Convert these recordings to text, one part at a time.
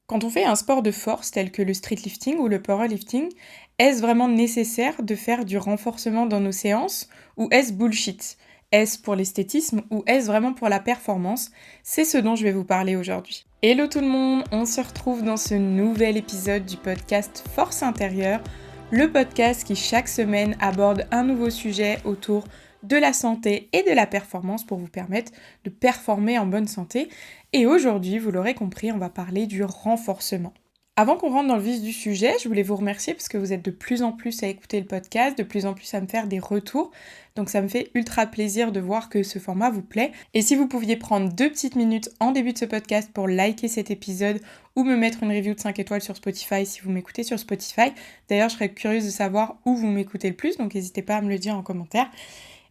Quand on fait un sport de force tel que le streetlifting ou le powerlifting, est-ce vraiment nécessaire de faire du renforcement dans nos séances ou est-ce bullshit? Est-ce pour l'esthétisme ou est-ce vraiment pour la performance? C'est ce dont je vais vous parler aujourd'hui. Hello tout le monde, on se retrouve dans ce nouvel épisode du podcast Force intérieure, le podcast qui chaque semaine aborde un nouveau sujet autour de la santé et de la performance pour vous permettre de performer en bonne santé. Et aujourd'hui, vous l'aurez compris, on va parler du renforcement. Avant qu'on rentre dans le vif du sujet, je voulais vous remercier parce que vous êtes de plus en plus à écouter le podcast, de plus en plus à me faire des retours. Donc ça me fait ultra plaisir de voir que ce format vous plaît. Et si vous pouviez prendre 2 petites minutes en début de ce podcast pour liker cet épisode ou me mettre une review de 5 étoiles sur Spotify si vous m'écoutez sur Spotify. D'ailleurs, je serais curieuse de savoir où vous m'écoutez le plus, donc n'hésitez pas à me le dire en commentaire.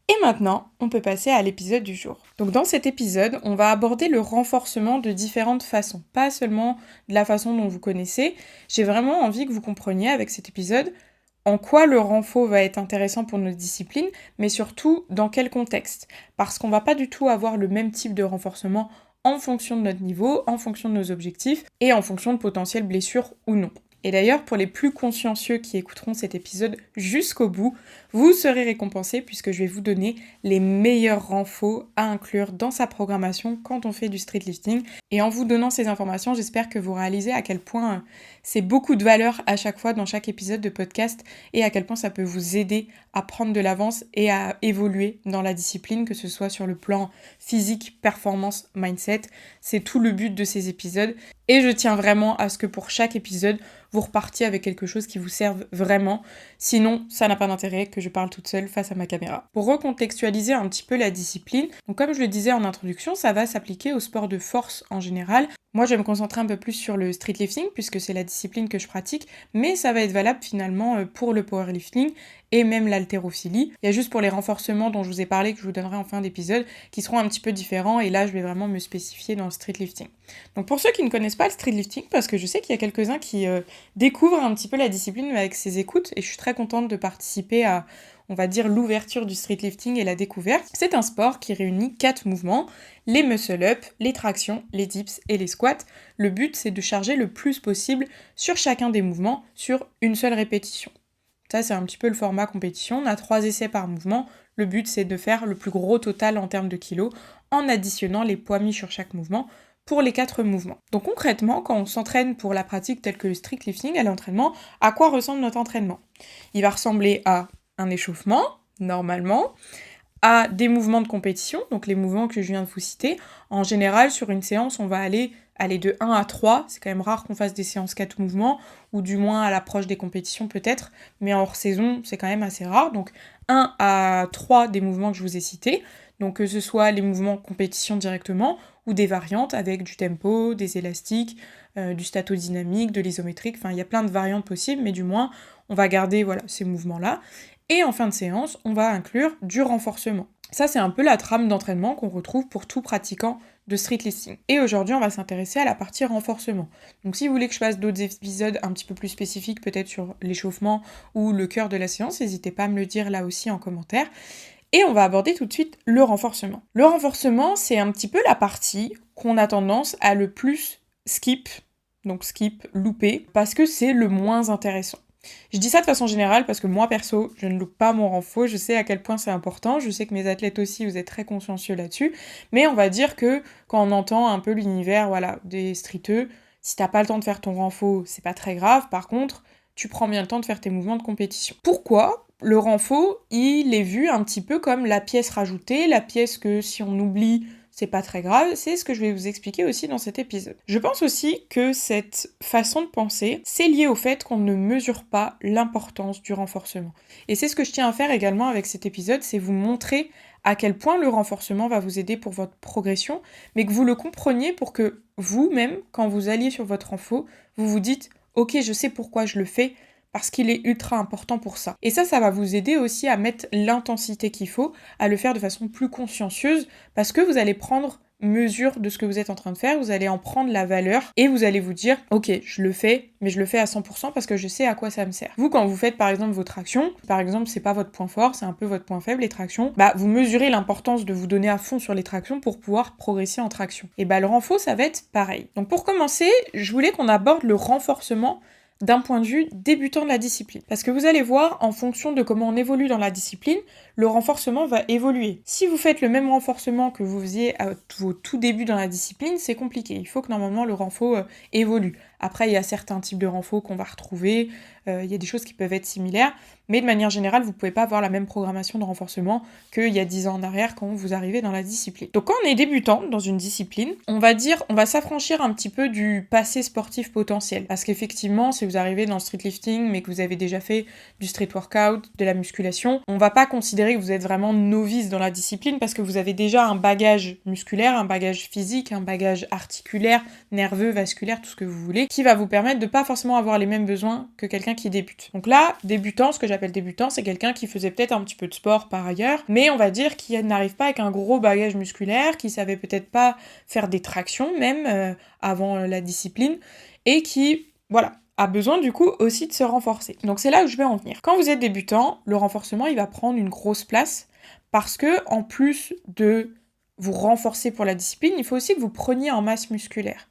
Et maintenant, on peut passer à l'épisode du jour. Donc dans cet épisode, on va aborder le renforcement de différentes façons, pas seulement de la façon dont vous connaissez. J'ai vraiment envie que vous compreniez avec cet épisode en quoi le renfort va être intéressant pour notre discipline, mais surtout dans quel contexte. Parce qu'on va pas du tout avoir le même type de renforcement en fonction de notre niveau, en fonction de nos objectifs et en fonction de potentielles blessures ou non. Et d'ailleurs, pour les plus consciencieux qui écouteront cet épisode jusqu'au bout, vous serez récompensés puisque je vais vous donner les meilleurs renforts à inclure dans sa programmation quand on fait du streetlifting. Et en vous donnant ces informations, j'espère que vous réalisez à quel point c'est beaucoup de valeur à chaque fois dans chaque épisode de podcast et à quel point ça peut vous aider à prendre de l'avance et à évoluer dans la discipline, que ce soit sur le plan physique, performance, mindset. C'est tout le but de ces épisodes. Et je tiens vraiment à ce que pour chaque épisode, vous repartiez avec quelque chose qui vous serve vraiment. Sinon, ça n'a pas d'intérêt que je parle toute seule face à ma caméra. Pour recontextualiser un petit peu la discipline, donc comme je le disais en introduction, ça va s'appliquer au sport de force en général. Moi, je vais me concentrer un peu plus sur le streetlifting puisque c'est la discipline que je pratique, mais ça va être valable finalement pour le powerlifting et même l'haltérophilie. Il y a juste pour les renforcements dont je vous ai parlé, que je vous donnerai en fin d'épisode, qui seront un petit peu différents, et là, je vais vraiment me spécifier dans le streetlifting. Donc pour ceux qui ne connaissent pas le streetlifting, parce que je sais qu'il y a quelques-uns qui découvrent un petit peu la discipline avec ces écoutes, et je suis très contente de participer à, on va dire, l'ouverture du streetlifting et la découverte. C'est un sport qui réunit 4 mouvements, les muscle-up, les tractions, les dips et les squats. Le but, c'est de charger le plus possible sur chacun des mouvements sur une seule répétition. Ça, c'est un petit peu le format compétition. On a 3 essais par mouvement. Le but, c'est de faire le plus gros total en termes de kilos en additionnant les poids mis sur chaque mouvement pour les 4 mouvements. Donc concrètement, quand on s'entraîne pour la pratique telle que le streetlifting à l'entraînement, à quoi ressemble notre entraînement? Il va ressembler à un échauffement, normalement, à des mouvements de compétition, donc les mouvements que je viens de vous citer. En général, sur une séance, on va aller de 1 à 3. C'est quand même rare qu'on fasse des séances 4 mouvements, ou du moins à l'approche des compétitions peut-être, mais en hors saison, c'est quand même assez rare. Donc 1 à 3 des mouvements que je vous ai cités, donc que ce soit les mouvements compétition directement, ou des variantes avec du tempo, des élastiques, du statodynamique, de l'isométrique, enfin il y a plein de variantes possibles, mais du moins on va garder ces mouvements-là. Et en fin de séance, on va inclure du renforcement. Ça, c'est un peu la trame d'entraînement qu'on retrouve pour tout pratiquant de streetlifting. Et aujourd'hui, on va s'intéresser à la partie renforcement. Donc si vous voulez que je fasse d'autres épisodes un petit peu plus spécifiques, peut-être sur l'échauffement ou le cœur de la séance, n'hésitez pas à me le dire là aussi en commentaire. Et on va aborder tout de suite le renforcement. Le renforcement, c'est un petit peu la partie qu'on a tendance à le plus skip, donc skip, louper, parce que c'est le moins intéressant. Je dis ça de façon générale parce que moi perso, je ne loupe pas mon renfort, je sais à quel point c'est important, je sais que mes athlètes aussi, vous êtes très consciencieux là-dessus, mais on va dire que quand on entend un peu l'univers des streeteux, si t'as pas le temps de faire ton renfort, c'est pas très grave, par contre, tu prends bien le temps de faire tes mouvements de compétition. Pourquoi le renfort, il est vu un petit peu comme la pièce rajoutée, la pièce que si on oublie, c'est pas très grave, c'est ce que je vais vous expliquer aussi dans cet épisode. Je pense aussi que cette façon de penser, c'est lié au fait qu'on ne mesure pas l'importance du renforcement. Et c'est ce que je tiens à faire également avec cet épisode, c'est vous montrer à quel point le renforcement va vous aider pour votre progression, mais que vous le compreniez pour que vous-même, quand vous alliez sur votre renfort, vous vous dites « Ok, je sais pourquoi je le fais », parce qu'il est ultra important pour ça. Et ça va vous aider aussi à mettre l'intensité qu'il faut, à le faire de façon plus consciencieuse, parce que vous allez prendre mesure de ce que vous êtes en train de faire, vous allez en prendre la valeur et vous allez vous dire « Ok, je le fais, mais je le fais à 100% parce que je sais à quoi ça me sert. » Vous, quand vous faites par exemple vos tractions, par exemple c'est pas votre point fort, c'est un peu votre point faible, les tractions, vous mesurez l'importance de vous donner à fond sur les tractions pour pouvoir progresser en traction. Et le renfort, ça va être pareil. Donc pour commencer, je voulais qu'on aborde le renforcement d'un point de vue débutant de la discipline. Parce que vous allez voir, en fonction de comment on évolue dans la discipline, le renforcement va évoluer. Si vous faites le même renforcement que vous faisiez à vos tout débuts dans la discipline, c'est compliqué. Il faut que normalement le renfort évolue. Après, il y a certains types de renfort qu'on va retrouver, il y a des choses qui peuvent être similaires, mais de manière générale, vous ne pouvez pas avoir la même programmation de renforcement qu'il y a 10 ans en arrière quand vous arrivez dans la discipline. Donc quand on est débutant dans une discipline, on va s'affranchir un petit peu du passé sportif potentiel. Parce qu'effectivement, si vous arrivez dans le street lifting, mais que vous avez déjà fait du street workout, de la musculation, on va pas considérer que vous êtes vraiment novice dans la discipline parce que vous avez déjà un bagage musculaire, un bagage physique, un bagage articulaire, nerveux, vasculaire, tout ce que vous voulez, qui va vous permettre de pas forcément avoir les mêmes besoins que quelqu'un qui débute. Donc là, débutant, ce que j'appelle débutant, c'est quelqu'un qui faisait peut-être un petit peu de sport par ailleurs, mais on va dire qu'il n'arrive pas avec un gros bagage musculaire, qui savait peut-être pas faire des tractions même avant la discipline, et qui, a besoin du coup aussi de se renforcer. Donc c'est là où je vais en venir. Quand vous êtes débutant, le renforcement il va prendre une grosse place parce que en plus de vous renforcer pour la discipline, il faut aussi que vous preniez en masse musculaire.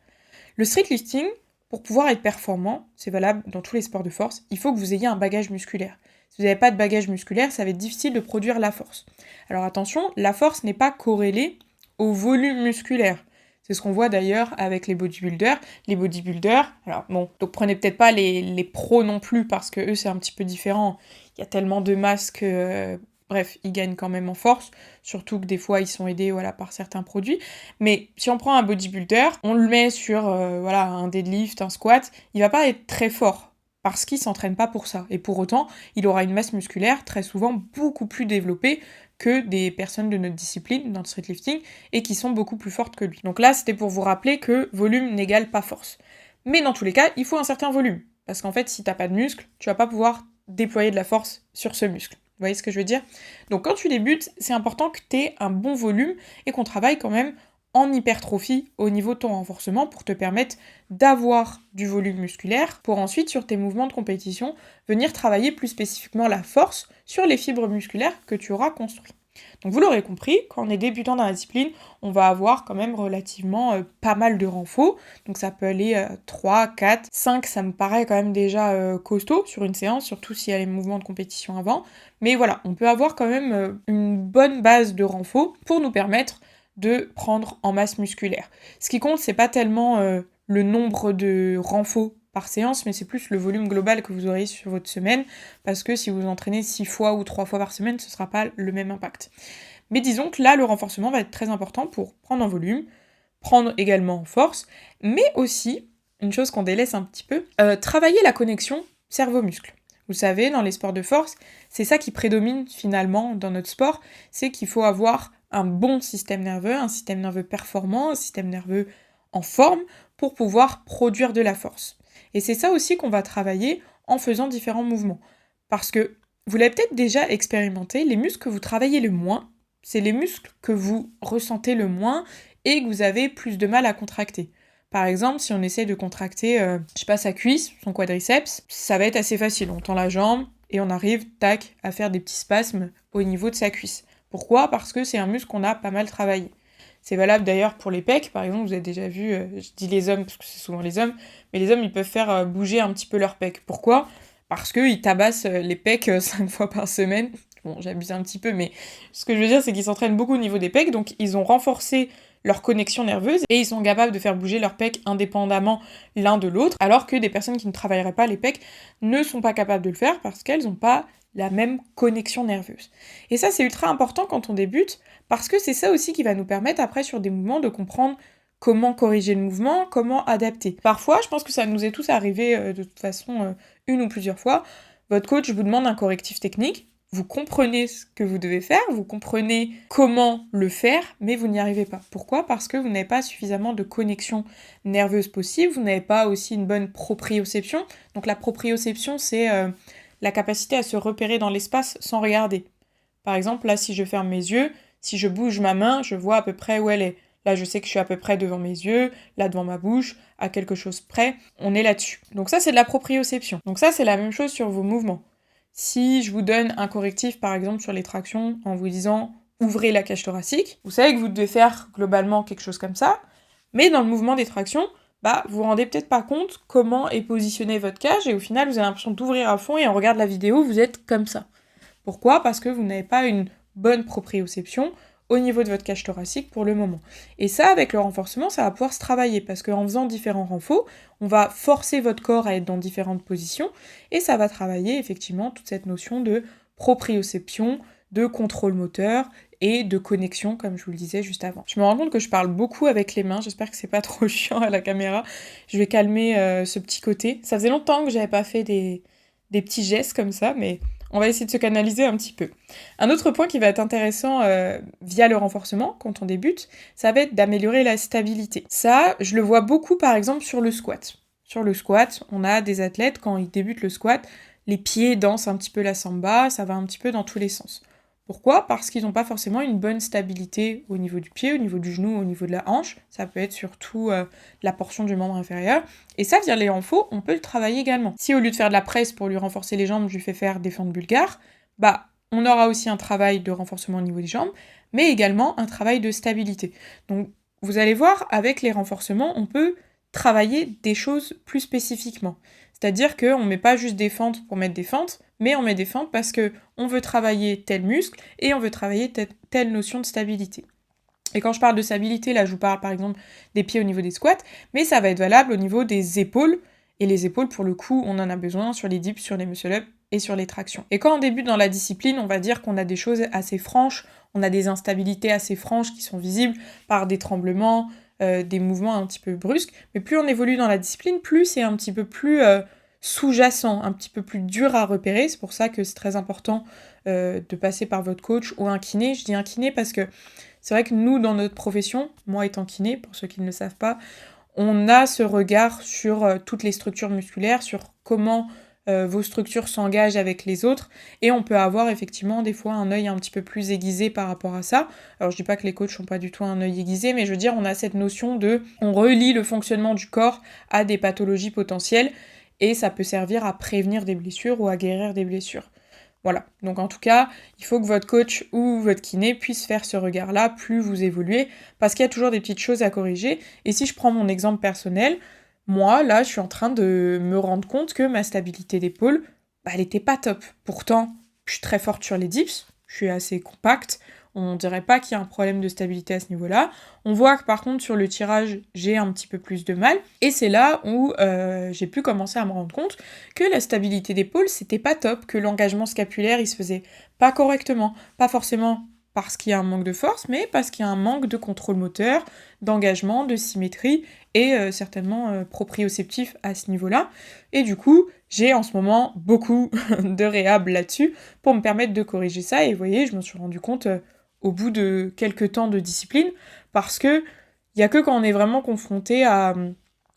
Le street lifting, pour pouvoir être performant, c'est valable dans tous les sports de force, il faut que vous ayez un bagage musculaire. Si vous n'avez pas de bagage musculaire, ça va être difficile de produire la force. Alors attention, la force n'est pas corrélée au volume musculaire. C'est ce qu'on voit d'ailleurs avec les bodybuilders. Les bodybuilders, donc prenez peut-être pas les pros non plus parce que eux c'est un petit peu différent. Il y a tellement de masse que, bref, ils gagnent quand même en force. Surtout que des fois ils sont aidés par certains produits. Mais si on prend un bodybuilder, on le met sur un deadlift, un squat, il va pas être très fort parce qu'il s'entraîne pas pour ça. Et pour autant, il aura une masse musculaire très souvent beaucoup plus développée que des personnes de notre discipline, dans le street lifting, et qui sont beaucoup plus fortes que lui. Donc là, c'était pour vous rappeler que volume n'égale pas force. Mais dans tous les cas, il faut un certain volume. Parce qu'en fait, si t'as pas de muscle, tu vas pas pouvoir déployer de la force sur ce muscle. Vous voyez ce que je veux dire ? Donc quand tu débutes, c'est important que tu aies un bon volume et qu'on travaille quand même en hypertrophie au niveau de ton renforcement pour te permettre d'avoir du volume musculaire pour ensuite, sur tes mouvements de compétition, venir travailler plus spécifiquement la force sur les fibres musculaires que tu auras construites. Donc vous l'aurez compris, quand on est débutant dans la discipline, on va avoir quand même relativement pas mal de renforts. Donc ça peut aller 3, 4, 5, ça me paraît quand même déjà costaud sur une séance, surtout s'il y a les mouvements de compétition avant. Mais voilà, on peut avoir quand même une bonne base de renforts pour nous permettre de prendre en masse musculaire. Ce qui compte, c'est pas tellement le nombre de renforts par séance, mais c'est plus le volume global que vous aurez sur votre semaine, parce que si vous entraînez 6 fois ou 3 fois par semaine, ce sera pas le même impact. Mais disons que là, le renforcement va être très important pour prendre en volume, prendre également en force, mais aussi, une chose qu'on délaisse un petit peu, travailler la connexion cerveau-muscle. Vous savez, dans les sports de force, c'est ça qui prédomine finalement dans notre sport, c'est qu'il faut avoir un bon système nerveux performant, un système nerveux en forme pour pouvoir produire de la force. Et c'est ça aussi qu'on va travailler en faisant différents mouvements. Parce que vous l'avez peut-être déjà expérimenté, les muscles que vous travaillez le moins, c'est les muscles que vous ressentez le moins et que vous avez plus de mal à contracter. Par exemple, si on essaie de contracter, sa cuisse, son quadriceps, ça va être assez facile. On tend la jambe et on arrive, tac, à faire des petits spasmes au niveau de sa cuisse. Pourquoi ? Parce que c'est un muscle qu'on a pas mal travaillé. C'est valable d'ailleurs pour les pecs, par exemple, vous avez déjà vu, je dis les hommes parce que c'est souvent les hommes, mais les hommes ils peuvent faire bouger un petit peu leurs pecs. Pourquoi ? Parce qu'ils tabassent les pecs 5 fois par semaine. Bon, j'abuse un petit peu, mais ce que je veux dire, c'est qu'ils s'entraînent beaucoup au niveau des pecs, donc ils ont renforcé leur connexion nerveuse et ils sont capables de faire bouger leurs pecs indépendamment l'un de l'autre, alors que des personnes qui ne travailleraient pas les pecs ne sont pas capables de le faire parce qu'elles n'ont pas la même connexion nerveuse. Et ça, c'est ultra important quand on débute, parce que c'est ça aussi qui va nous permettre après sur des mouvements de comprendre comment corriger le mouvement, comment adapter. Parfois, je pense que ça nous est tous arrivé de toute façon une ou plusieurs fois, votre coach vous demande un correctif technique, vous comprenez ce que vous devez faire, vous comprenez comment le faire, mais vous n'y arrivez pas. Pourquoi ? Parce que vous n'avez pas suffisamment de connexion nerveuse possible, vous n'avez pas aussi une bonne proprioception. Donc la proprioception, c'est la capacité à se repérer dans l'espace sans regarder. Par exemple, là, si je ferme mes yeux, si je bouge ma main, je vois à peu près où elle est. Là, je sais que je suis à peu près devant mes yeux, là devant ma bouche, à quelque chose près. On est là-dessus. Donc ça, c'est de la proprioception. Donc ça, c'est la même chose sur vos mouvements. Si je vous donne un correctif, par exemple, sur les tractions, en vous disant « ouvrez la cage thoracique », vous savez que vous devez faire globalement quelque chose comme ça, mais dans le mouvement des tractions, vous vous rendez peut-être pas compte comment est positionnée votre cage, et au final, vous avez l'impression d'ouvrir à fond, et on regarde la vidéo, vous êtes comme ça. Pourquoi ? Parce que vous n'avez pas une bonne proprioception au niveau de votre cage thoracique pour le moment. Et ça, avec le renforcement, ça va pouvoir se travailler, parce qu'en faisant différents renforts, on va forcer votre corps à être dans différentes positions, et ça va travailler effectivement toute cette notion de proprioception, de contrôle moteur, et de connexion, comme je vous le disais juste avant. Je me rends compte que je parle beaucoup avec les mains, j'espère que c'est pas trop chiant à la caméra. Je vais calmer ce petit côté. Ça faisait longtemps que j'avais pas fait des petits gestes comme ça, mais on va essayer de se canaliser un petit peu. Un autre point qui va être intéressant via le renforcement, quand on débute, ça va être d'améliorer la stabilité. Ça, je le vois beaucoup par exemple sur le squat. Sur le squat, on a des athlètes, quand ils débutent le squat, les pieds dansent un petit peu la samba, ça va un petit peu dans tous les sens. Pourquoi ? Parce qu'ils n'ont pas forcément une bonne stabilité au niveau du pied, au niveau du genou, au niveau de la hanche. Ça peut être surtout la portion du membre inférieur. Et ça, via les renforts, on peut le travailler également. Si au lieu de faire de la presse pour lui renforcer les jambes, je lui fais faire des fentes bulgares, on aura aussi un travail de renforcement au niveau des jambes, mais également un travail de stabilité. Donc, vous allez voir, avec les renforcements, on peut travailler des choses plus spécifiquement. C'est-à-dire qu'on ne met pas juste des fentes pour mettre des fentes, mais on met des fentes parce qu'on veut travailler tel muscle et on veut travailler telle notion de stabilité. Et quand je parle de stabilité, là je vous parle par exemple des pieds au niveau des squats, mais ça va être valable au niveau des épaules. Et les épaules, pour le coup, on en a besoin sur les dips, sur les muscle-up et sur les tractions. Et quand on débute dans la discipline, on va dire qu'on a des choses assez franches, on a des instabilités assez franches qui sont visibles par des tremblements, des mouvements un petit peu brusques. Mais plus on évolue dans la discipline, plus c'est un petit peu plus sous-jacent, un petit peu plus dur à repérer. C'est pour ça que c'est très important de passer par votre coach ou un kiné. Je dis un kiné parce que c'est vrai que nous, dans notre profession, moi étant kiné, pour ceux qui ne le savent pas, on a ce regard sur toutes les structures musculaires, sur comment vos structures s'engagent avec les autres, et on peut avoir effectivement des fois un œil un petit peu plus aiguisé par rapport à ça. Alors je dis pas que les coachs n'ont pas du tout un œil aiguisé, mais je veux dire, on a cette notion on relie le fonctionnement du corps à des pathologies potentielles, et ça peut servir à prévenir des blessures ou à guérir des blessures. Voilà, donc en tout cas, il faut que votre coach ou votre kiné puisse faire ce regard-là plus vous évoluez, parce qu'il y a toujours des petites choses à corriger. Et si je prends mon exemple personnel, moi, là, je suis en train de me rendre compte que ma stabilité d'épaule, elle était pas top. Pourtant, je suis très forte sur les dips, je suis assez compacte, on dirait pas qu'il y a un problème de stabilité à ce niveau-là. On voit que par contre, sur le tirage, j'ai un petit peu plus de mal. Et c'est là où j'ai pu commencer à me rendre compte que la stabilité d'épaule, c'était pas top, que l'engagement scapulaire, il se faisait pas correctement. Pas forcément parce qu'il y a un manque de force, mais parce qu'il y a un manque de contrôle moteur, d'engagement, de symétrie, et certainement proprioceptif à ce niveau-là. Et du coup, j'ai en ce moment beaucoup de réhab là-dessus pour me permettre de corriger ça. Et vous voyez, je me suis rendu compte au bout de quelques temps de discipline, parce que il y a que quand on est vraiment confronté à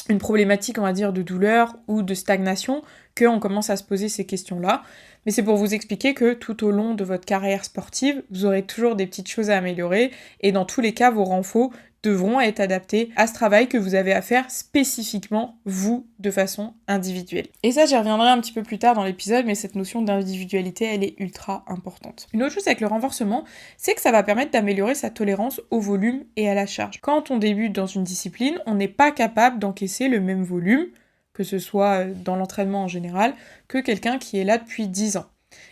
une problématique, on va dire, de douleur ou de stagnation, qu'on commence à se poser ces questions-là. Mais c'est pour vous expliquer que tout au long de votre carrière sportive, vous aurez toujours des petites choses à améliorer, et dans tous les cas, vos renforts devront être adaptés à ce travail que vous avez à faire spécifiquement, vous, de façon individuelle. Et ça, j'y reviendrai un petit peu plus tard dans l'épisode, mais cette notion d'individualité, elle est ultra importante. Une autre chose avec le renforcement, c'est que ça va permettre d'améliorer sa tolérance au volume et à la charge. Quand on débute dans une discipline, on n'est pas capable d'encaisser le même volume, que ce soit dans l'entraînement en général, que quelqu'un qui est là depuis 10 ans.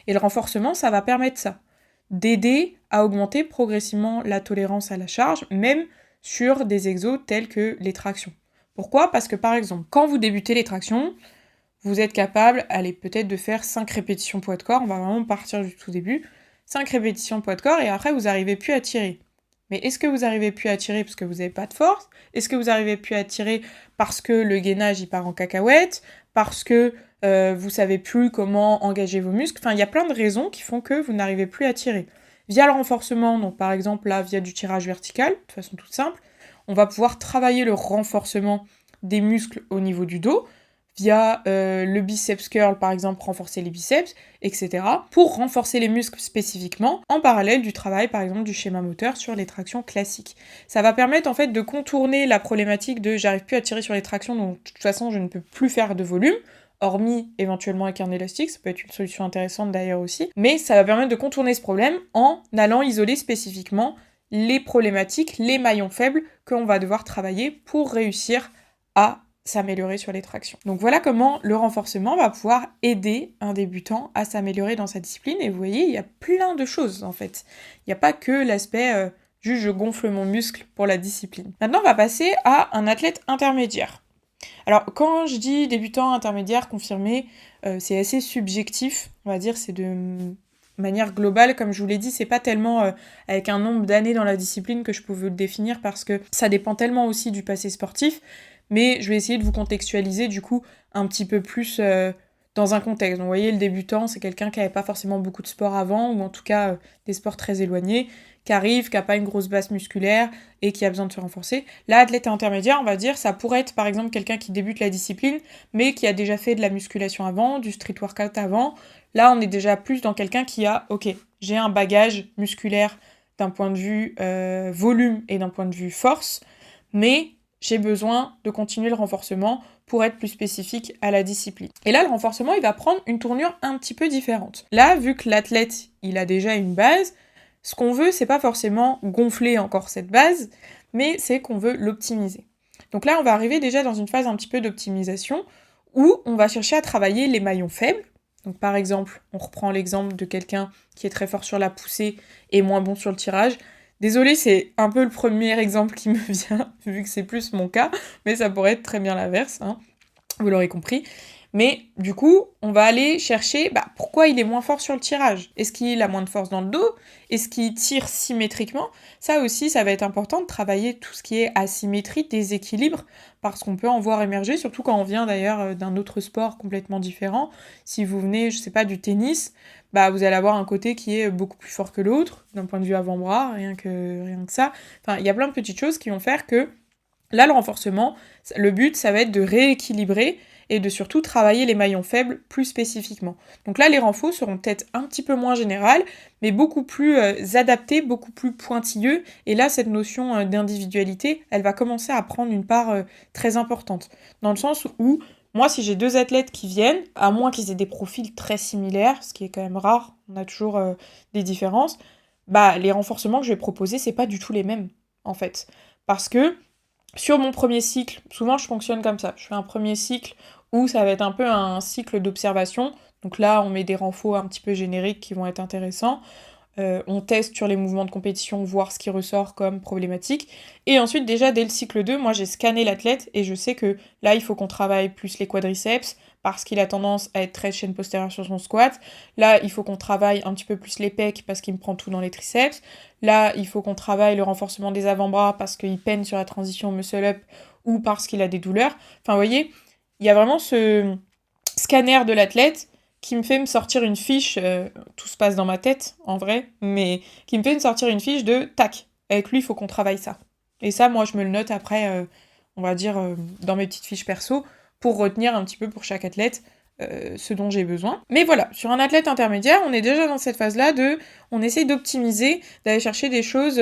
Et le renforcement, ça va permettre ça, d'aider à augmenter progressivement la tolérance à la charge, même sur des exos tels que les tractions. Pourquoi ? Parce que par exemple, quand vous débutez les tractions, vous êtes capable, allez, peut-être de faire 5 répétitions poids de corps, on va vraiment partir du tout début, 5 répétitions poids de corps, et après vous n'arrivez plus à tirer. Mais est-ce que vous n'arrivez plus à tirer parce que vous n'avez pas de force ? Est-ce que vous n'arrivez plus à tirer parce que le gainage il part en cacahuète ? Parce que vous savez plus comment engager vos muscles ? Enfin, il y a plein de raisons qui font que vous n'arrivez plus à tirer. Via le renforcement, donc par exemple là, via du tirage vertical, de façon toute simple, on va pouvoir travailler le renforcement des muscles au niveau du dos, via le biceps curl par exemple, renforcer les biceps, etc. pour renforcer les muscles spécifiquement, en parallèle du travail par exemple du schéma moteur sur les tractions classiques. Ça va permettre en fait de contourner la problématique de j'arrive plus à tirer sur les tractions, donc de toute façon je ne peux plus faire de volume, hormis éventuellement avec un élastique, ça peut être une solution intéressante d'ailleurs aussi, mais ça va permettre de contourner ce problème en allant isoler spécifiquement les problématiques, les maillons faibles qu'on va devoir travailler pour réussir à s'améliorer sur les tractions. Donc voilà comment le renforcement va pouvoir aider un débutant à s'améliorer dans sa discipline, et vous voyez, il y a plein de choses en fait. Il n'y a pas que l'aspect juste je gonfle mon muscle pour la discipline. Maintenant on va passer à un athlète intermédiaire. Alors quand je dis débutant, intermédiaire, confirmé, c'est assez subjectif, on va dire, c'est de manière globale, comme je vous l'ai dit, c'est pas tellement avec un nombre d'années dans la discipline que je peux vous le définir, parce que ça dépend tellement aussi du passé sportif, mais je vais essayer de vous contextualiser du coup un petit peu plus dans un contexte. Donc vous voyez, le débutant, c'est quelqu'un qui n'avait pas forcément beaucoup de sport avant, ou en tout cas des sports très éloignés, qui arrive, qui n'a pas une grosse base musculaire et qui a besoin de se renforcer. L'athlète intermédiaire, on va dire, ça pourrait être par exemple quelqu'un qui débute la discipline, mais qui a déjà fait de la musculation avant, du street workout avant. Là, on est déjà plus dans quelqu'un qui a, ok, j'ai un bagage musculaire d'un point de vue volume et d'un point de vue force, mais j'ai besoin de continuer le renforcement pour être plus spécifique à la discipline. Et là, le renforcement, il va prendre une tournure un petit peu différente. Là, vu que l'athlète, il a déjà une base, ce qu'on veut, c'est pas forcément gonfler encore cette base, mais c'est qu'on veut l'optimiser. Donc là, on va arriver déjà dans une phase un petit peu d'optimisation, où on va chercher à travailler les maillons faibles. Donc par exemple, on reprend l'exemple de quelqu'un qui est très fort sur la poussée et moins bon sur le tirage. Désolée, c'est un peu le premier exemple qui me vient, vu que c'est plus mon cas, mais ça pourrait être très bien l'inverse, hein, vous l'aurez compris. Mais du coup, on va aller chercher pourquoi il est moins fort sur le tirage. Est-ce qu'il a moins de force dans le dos? Est-ce qu'il tire symétriquement? Ça aussi, ça va être important de travailler tout ce qui est asymétrie, déséquilibre, parce qu'on peut en voir émerger, surtout quand on vient d'ailleurs d'un autre sport complètement différent. Si vous venez, je sais pas, du tennis, vous allez avoir un côté qui est beaucoup plus fort que l'autre, d'un point de vue avant-bras, rien que ça. Enfin, il y a plein de petites choses qui vont faire que, là, le renforcement, le but, ça va être de rééquilibrer et de surtout travailler les maillons faibles plus spécifiquement. Donc là, les renforts seront peut-être un petit peu moins générales, mais beaucoup plus adaptés, beaucoup plus pointilleux. Et là, cette notion d'individualité, elle va commencer à prendre une part très importante. Dans le sens où, moi, si j'ai deux athlètes qui viennent, à moins qu'ils aient des profils très similaires, ce qui est quand même rare, on a toujours des différences, les renforcements que je vais proposer, c'est pas du tout les mêmes, en fait. Parce que sur mon premier cycle, souvent je fonctionne comme ça. Je fais un premier cycle où ça va être un peu un cycle d'observation. Donc là, on met des renforts un petit peu génériques qui vont être intéressants. On teste sur les mouvements de compétition, voir ce qui ressort comme problématique. Et ensuite, déjà, dès le cycle 2, moi, j'ai scanné l'athlète et je sais que là, il faut qu'on travaille plus les quadriceps parce qu'il a tendance à être très chaîne postérieure sur son squat. Là, il faut qu'on travaille un petit peu plus les pecs parce qu'il me prend tout dans les triceps. Là, il faut qu'on travaille le renforcement des avant-bras parce qu'il peine sur la transition muscle-up ou parce qu'il a des douleurs. Enfin, vous voyez, il y a vraiment ce scanner de l'athlète qui me fait me sortir une fiche, tout se passe dans ma tête, en vrai, mais qui me fait me sortir une fiche de « tac, avec lui, il faut qu'on travaille ça ». Et ça, moi, je me le note après, on va dire, dans mes petites fiches perso, pour retenir un petit peu pour chaque athlète ce dont j'ai besoin. Mais voilà, sur un athlète intermédiaire, on est déjà dans cette phase-là on essaye d'optimiser, d'aller chercher des choses,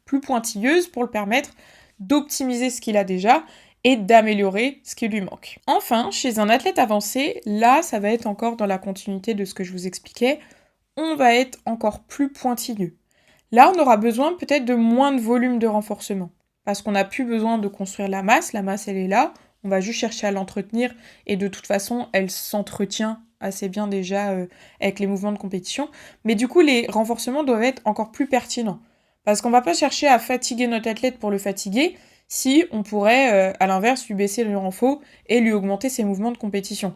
plus pointilleuses pour le permettre d'optimiser ce qu'il a déjà, et d'améliorer ce qui lui manque. Enfin, chez un athlète avancé, là, ça va être encore dans la continuité de ce que je vous expliquais, on va être encore plus pointilleux. Là, on aura besoin peut-être de moins de volume de renforcement, parce qu'on n'a plus besoin de construire la masse elle est là, on va juste chercher à l'entretenir, et de toute façon, elle s'entretient assez bien déjà avec les mouvements de compétition, mais du coup, les renforcements doivent être encore plus pertinents, parce qu'on va pas chercher à fatiguer notre athlète pour le fatiguer, si on pourrait, à l'inverse, lui baisser le renfort et lui augmenter ses mouvements de compétition.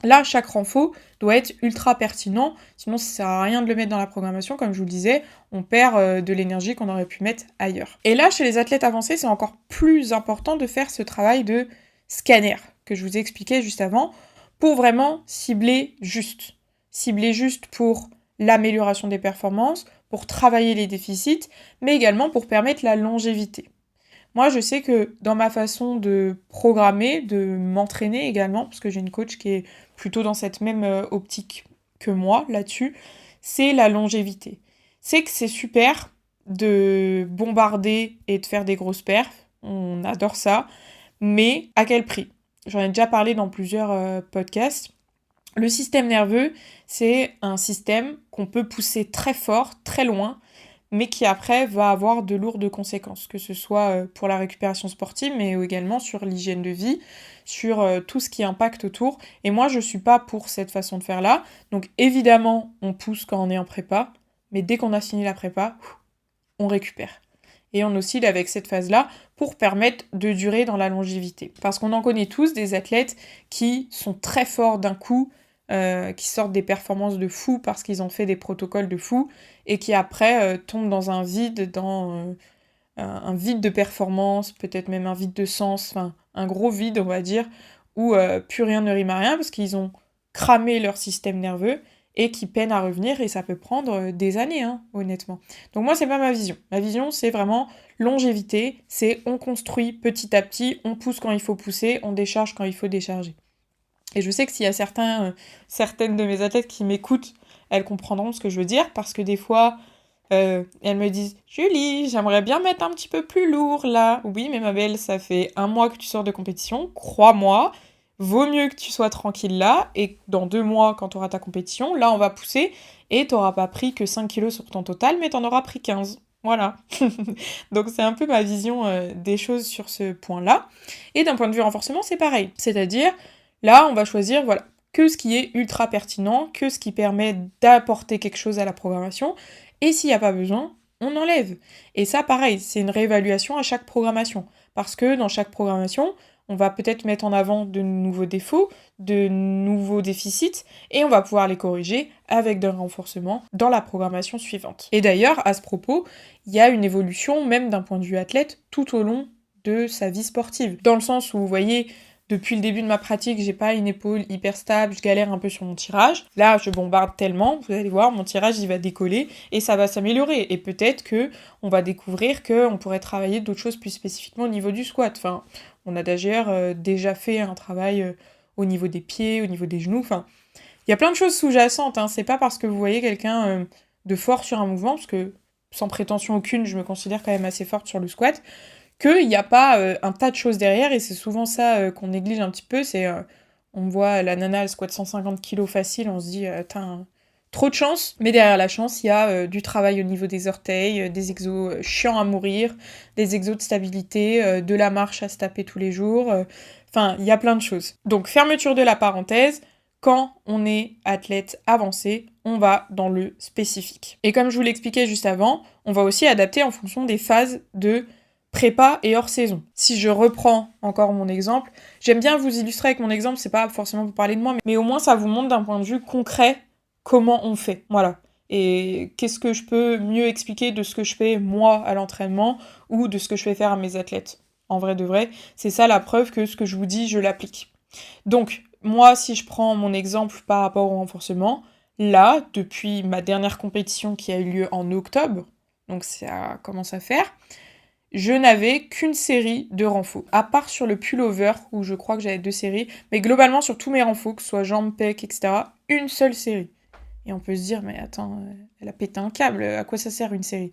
Là, chaque renfort doit être ultra pertinent, sinon ça sert à rien de le mettre dans la programmation, comme je vous le disais, on perd de l'énergie qu'on aurait pu mettre ailleurs. Et là, chez les athlètes avancés, c'est encore plus important de faire ce travail de scanner, que je vous ai expliqué juste avant, pour vraiment cibler juste. Cibler juste pour l'amélioration des performances, pour travailler les déficits, mais également pour permettre la longévité. Moi, je sais que dans ma façon de programmer, de m'entraîner également, parce que j'ai une coach qui est plutôt dans cette même optique que moi là-dessus, c'est la longévité. C'est que c'est super de bombarder et de faire des grosses perfs, on adore ça, mais à quel prix? J'en ai déjà parlé dans plusieurs podcasts. Le système nerveux, c'est un système qu'on peut pousser très fort, très loin, mais qui après va avoir de lourdes conséquences, que ce soit pour la récupération sportive, mais également sur l'hygiène de vie, sur tout ce qui impacte autour. Et moi, je suis pas pour cette façon de faire là. Donc évidemment, on pousse quand on est en prépa, mais dès qu'on a fini la prépa, on récupère. Et on oscille avec cette phase-là pour permettre de durer dans la longévité. Parce qu'on en connaît tous des athlètes qui sont très forts d'un coup, qui sortent des performances de fou parce qu'ils ont fait des protocoles de fou, et qui après tombent dans un vide, un vide de performance, peut-être même un vide de sens, enfin un gros vide on va dire, où plus rien ne rime à rien parce qu'ils ont cramé leur système nerveux et qui peinent à revenir et ça peut prendre des années, hein, honnêtement. Donc moi c'est pas ma vision. Ma vision c'est vraiment longévité, c'est on construit petit à petit, on pousse quand il faut pousser, on décharge quand il faut décharger. Et je sais que s'il y a certaines de mes athlètes qui m'écoutent, elles comprendront ce que je veux dire, parce que des fois, elles me disent « Julie, j'aimerais bien mettre un petit peu plus lourd là. » Oui, mais ma belle, ça fait 1 mois que tu sors de compétition, crois-moi, vaut mieux que tu sois tranquille là, et dans 2 mois, quand tu auras ta compétition, là, on va pousser, et tu n'auras pas pris que 5 kilos sur ton total, mais tu en auras pris 15. Voilà. Donc c'est un peu ma vision des choses sur ce point-là. Et d'un point de vue renforcement, c'est pareil. C'est-à-dire, là, on va choisir, voilà, que ce qui est ultra pertinent, que ce qui permet d'apporter quelque chose à la programmation, et s'il n'y a pas besoin, on enlève. Et ça, pareil, c'est une réévaluation à chaque programmation, parce que dans chaque programmation, on va peut-être mettre en avant de nouveaux défauts, de nouveaux déficits, et on va pouvoir les corriger avec d'un renforcement dans la programmation suivante. Et d'ailleurs, à ce propos, il y a une évolution, même d'un point de vue athlète, tout au long de sa vie sportive. Dans le sens où, vous voyez, depuis le début de ma pratique, j'ai pas une épaule hyper stable, je galère un peu sur mon tirage. Là, je bombarde tellement, vous allez voir, mon tirage, il va décoller et ça va s'améliorer. Et peut-être que on va découvrir qu'on pourrait travailler d'autres choses plus spécifiquement au niveau du squat. Enfin, on a d'ailleurs déjà fait un travail au niveau des pieds, au niveau des genoux. Enfin, il y a plein de choses sous-jacentes. Hein. C'est pas parce que vous voyez quelqu'un de fort sur un mouvement, parce que sans prétention aucune, je me considère quand même assez forte sur le squat, qu'il n'y a pas un tas de choses derrière, et c'est souvent ça qu'on néglige un petit peu, c'est on voit la nana, elle squatte 150 kilos facile, on se dit, trop de chance, mais derrière la chance, il y a du travail au niveau des orteils, des exos chiants à mourir, des exos de stabilité, de la marche à se taper tous les jours, enfin, il y a plein de choses. Donc, fermeture de la parenthèse, quand on est athlète avancé, on va dans le spécifique. Et comme je vous l'expliquais juste avant, on va aussi adapter en fonction des phases de prépa et hors saison. Si je reprends encore mon exemple, j'aime bien vous illustrer avec mon exemple, c'est pas forcément pour parler de moi, mais au moins ça vous montre d'un point de vue concret comment on fait. Voilà. Et qu'est-ce que je peux mieux expliquer de ce que je fais moi à l'entraînement ou de ce que je fais faire à mes athlètes. En vrai de vrai, c'est ça la preuve que ce que je vous dis, je l'applique. Donc, moi, si je prends mon exemple par rapport au renforcement, là, depuis ma dernière compétition qui a eu lieu en octobre, donc ça commence à faire, je n'avais qu'une série de renfos. À part sur le pullover, où je crois que j'avais 2 séries, mais globalement sur tous mes renfos, que ce soit jambes, pecs, etc., une seule série. Et on peut se dire, mais attends, elle a pété un câble, à quoi ça sert une série?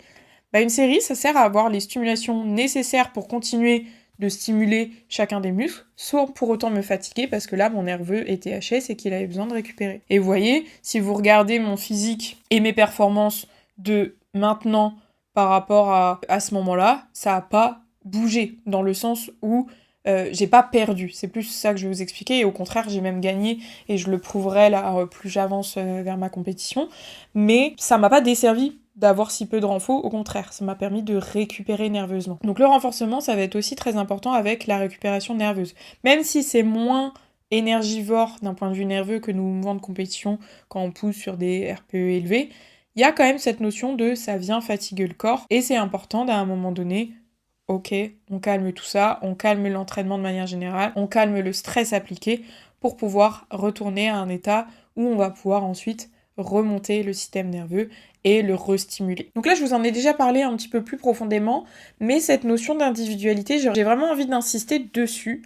Bah une série, ça sert à avoir les stimulations nécessaires pour continuer de stimuler chacun des muscles, sans pour autant me fatiguer, parce que là, mon nerveux était HS et qu'il avait besoin de récupérer. Et vous voyez, si vous regardez mon physique et mes performances de maintenant par rapport à ce moment-là, ça n'a pas bougé, dans le sens où j'ai pas perdu. C'est plus ça que je vais vous expliquer, et au contraire, j'ai même gagné, et je le prouverai là, plus j'avance vers ma compétition. Mais ça m'a pas desservi d'avoir si peu de renfo, au contraire, ça m'a permis de récupérer nerveusement. Donc le renforcement, ça va être aussi très important avec la récupération nerveuse. Même si c'est moins énergivore d'un point de vue nerveux que nos mouvements de compétition quand on pousse sur des RPE élevés, il y a quand même cette notion de ça vient fatiguer le corps, et c'est important d'à un moment donné, ok, on calme tout ça, on calme l'entraînement de manière générale, on calme le stress appliqué pour pouvoir retourner à un état où on va pouvoir ensuite remonter le système nerveux et le restimuler. Donc là, je vous en ai déjà parlé un petit peu plus profondément, mais cette notion d'individualité, j'ai vraiment envie d'insister dessus.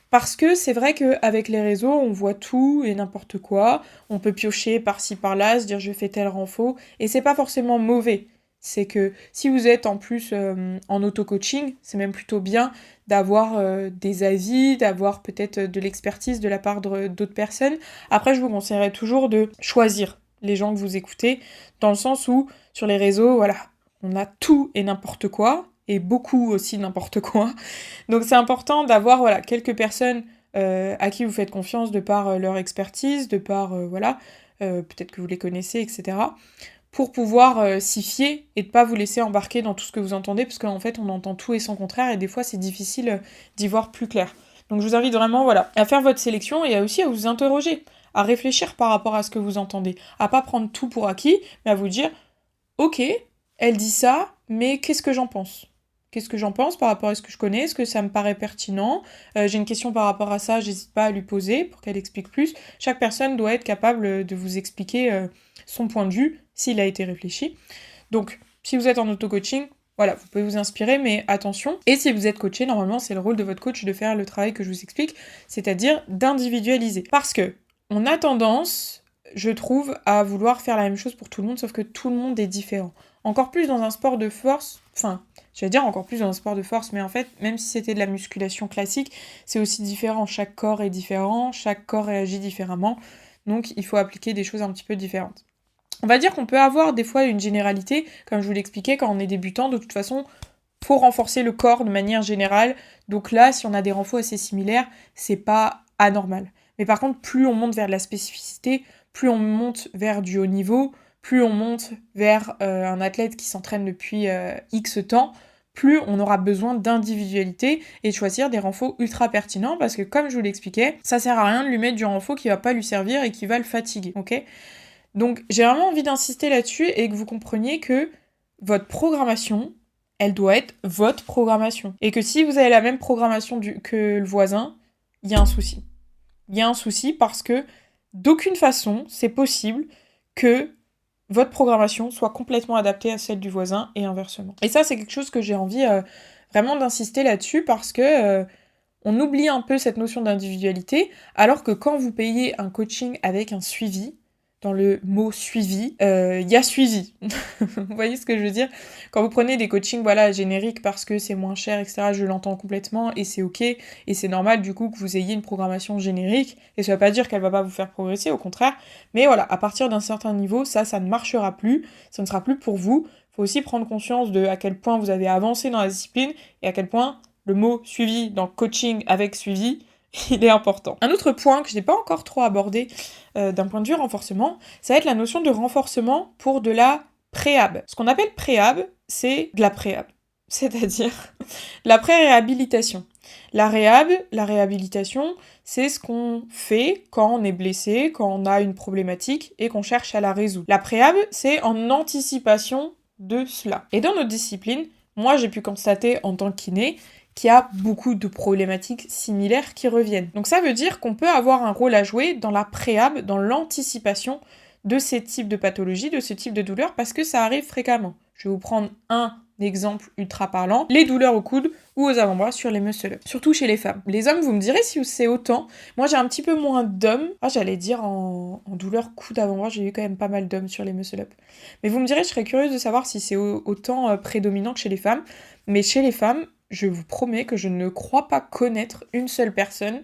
Parce que c'est vrai qu'avec les réseaux, on voit tout et n'importe quoi. On peut piocher par-ci par-là, se dire je fais tel renfo. Et c'est pas forcément mauvais. C'est que si vous êtes en plus en auto-coaching, c'est même plutôt bien d'avoir des avis, d'avoir peut-être de l'expertise de la part d'autres personnes. Après, je vous conseillerais toujours de choisir les gens que vous écoutez, dans le sens où sur les réseaux, voilà, on a tout et n'importe quoi, et beaucoup aussi n'importe quoi. Donc c'est important d'avoir voilà, quelques personnes à qui vous faites confiance de par leur expertise, de par, voilà, peut-être que vous les connaissez, etc. Pour pouvoir s'y fier et de pas vous laisser embarquer dans tout ce que vous entendez, parce qu'en fait on entend tout et son contraire, et des fois c'est difficile d'y voir plus clair. Donc je vous invite vraiment voilà, à faire votre sélection et aussi à vous interroger, à réfléchir par rapport à ce que vous entendez, à pas prendre tout pour acquis, mais à vous dire, ok, elle dit ça, mais qu'est-ce que j'en pense ? Qu'est-ce que j'en pense par rapport à ce que je connais? Est-ce que ça me paraît pertinent? J'ai une question par rapport à ça, j'hésite pas à lui poser pour qu'elle explique plus. Chaque personne doit être capable de vous expliquer son point de vue, s'il a été réfléchi. Donc, si vous êtes en auto-coaching, voilà, vous pouvez vous inspirer, mais attention. Et si vous êtes coaché, normalement, c'est le rôle de votre coach de faire le travail que je vous explique, c'est-à-dire d'individualiser. Parce que on a tendance, je trouve, à vouloir faire la même chose pour tout le monde, sauf que tout le monde est différent. Encore plus dans un sport de force, enfin, je vais dire encore plus dans un sport de force, mais en fait, même si c'était de la musculation classique, c'est aussi différent. Chaque corps est différent, chaque corps réagit différemment, donc il faut appliquer des choses un petit peu différentes. On va dire qu'on peut avoir des fois une généralité, comme je vous l'expliquais, quand on est débutant, de toute façon, faut renforcer le corps de manière générale. Donc là, si on a des renforts assez similaires, c'est pas anormal. Mais par contre, plus on monte vers de la spécificité, plus on monte vers du haut niveau, plus on monte vers un athlète qui s'entraîne depuis X temps, plus on aura besoin d'individualité et de choisir des renforts ultra pertinents, parce que comme je vous l'expliquais, ça sert à rien de lui mettre du renfort qui va pas lui servir et qui va le fatiguer, ok ? Donc j'ai vraiment envie d'insister là-dessus et que vous compreniez que votre programmation, elle doit être votre programmation. Et que si vous avez la même programmation que le voisin, il y a un souci. Il y a un souci parce que d'aucune façon, c'est possible que votre programmation soit complètement adaptée à celle du voisin et inversement. Et ça, c'est quelque chose que j'ai envie vraiment d'insister là-dessus parce que on oublie un peu cette notion d'individualité, alors que quand vous payez un coaching avec un suivi, dans le mot suivi, il y a suivi. Vous voyez ce que je veux dire? Quand vous prenez des coachings voilà, génériques parce que c'est moins cher, etc., je l'entends complètement et c'est ok. Et c'est normal du coup que vous ayez une programmation générique. Et ça veut pas dire qu'elle va pas vous faire progresser, au contraire. Mais voilà, à partir d'un certain niveau, ça ne marchera plus. Ça ne sera plus pour vous. Il faut aussi prendre conscience de à quel point vous avez avancé dans la discipline et à quel point le mot suivi dans coaching avec suivi, il est important. Un autre point que je n'ai pas encore trop abordé d'un point de vue renforcement, ça va être la notion de renforcement pour de la préhab. Ce qu'on appelle préhab, c'est de la préhab, c'est-à-dire la pré-réhabilitation. La réhabilitation, c'est ce qu'on fait quand on est blessé, quand on a une problématique et qu'on cherche à la résoudre. La préhab, c'est en anticipation de cela. Et dans notre discipline, moi j'ai pu constater en tant que kiné qu'il y a beaucoup de problématiques similaires qui reviennent. Donc ça veut dire qu'on peut avoir un rôle à jouer dans la préhab, dans l'anticipation de ces types de pathologies, de ce type de douleurs, parce que ça arrive fréquemment. Je vais vous prendre un exemple ultra parlant, les douleurs au coude ou aux avant-bras sur les muscle-up, surtout chez les femmes. Les hommes, vous me direz si c'est autant. Moi, j'ai un petit peu moins d'hommes. J'allais dire en douleur coude avant-bras, j'ai eu quand même pas mal d'hommes sur les muscle-up. Mais vous me direz, je serais curieuse de savoir si c'est autant prédominant que chez les femmes. Mais chez les femmes, je vous promets que je ne crois pas connaître une seule personne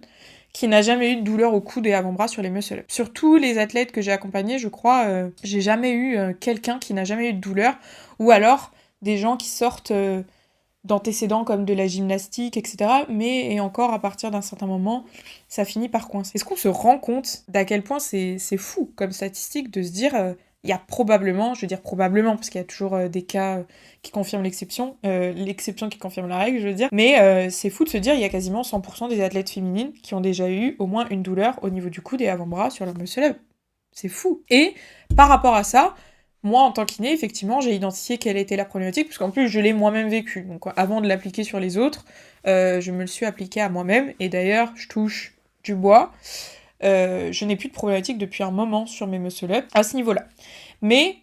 qui n'a jamais eu de douleur au coude et avant-bras sur les muscle-up. Sur tous les athlètes que j'ai accompagnés, je crois, j'ai jamais eu quelqu'un qui n'a jamais eu de douleur, ou alors des gens qui sortent d'antécédents comme de la gymnastique, etc. Mais et encore, à partir d'un certain moment, ça finit par coincer. Est-ce qu'on se rend compte d'à quel point c'est fou comme statistique de se dire... il y a probablement, je veux dire probablement, parce qu'il y a toujours des cas qui confirment l'exception qui confirme la règle, je veux dire, mais c'est fou de se dire il y a quasiment 100% des athlètes féminines qui ont déjà eu au moins une douleur au niveau du coude et avant-bras sur leur muscle-up. C'est fou. Et par rapport à ça, moi en tant qu'iné, effectivement, j'ai identifié quelle était la problématique, parce qu'en plus je l'ai moi-même vécu. Donc avant de l'appliquer sur les autres, je me le suis appliqué à moi-même, et d'ailleurs, je touche du bois. Je n'ai plus de problématique depuis un moment sur mes muscle-up à ce niveau-là. Mais